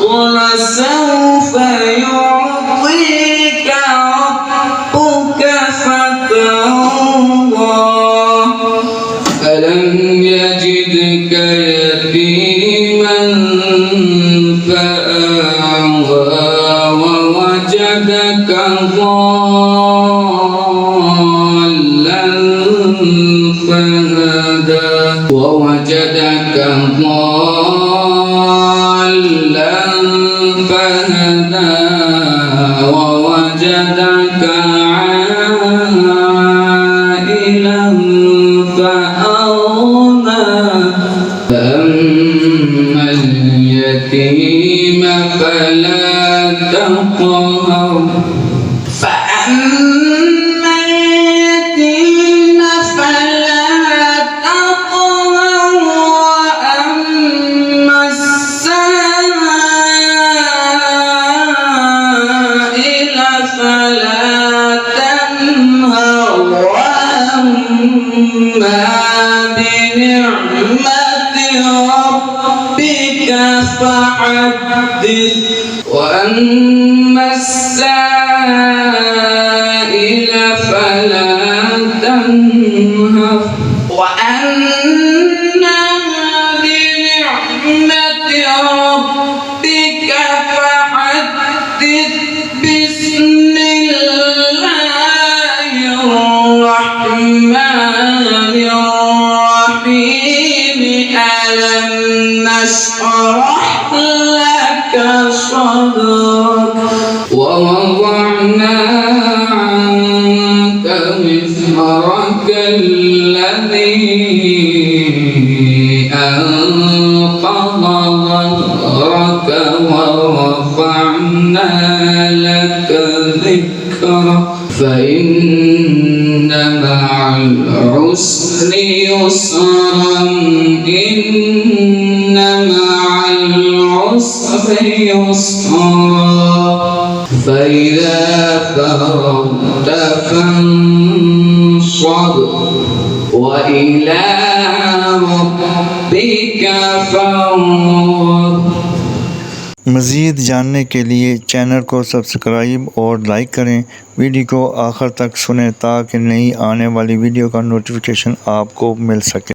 ولسوف يعطيك ربك فترضى ألم يجدك يتيما فآوى ووجدك ضالا فهدى ووجدك ضالا فهدى ووجدك عائلا فأغنى فأما اليتيم فلا تقهر فأما اليتيم فلا تقهر وأما السائل فلا تنهر وأما بنعمة ربك فحدث وأما السائل فلا تنهر وأما بنعمة ربك فحدث بسم الله الرحمن الرحيم ألم نشرح لك صدرك ووضعنا عنك وزرك الذي أنقض ظهرك ورفعنا لك ذكرك فإن مع العسر يسرا إن مع العسر يسرا فإذا فرغت فانصب وإلى ربك فارغب। मज़ीद जानने के लिए चैनल को सब्सक्राइब और लाइक करें। वीडियो को आखिर तक सुनें ताकि नई आने वाली वीडियो का नोटिफिकेशन आपको मिल सके।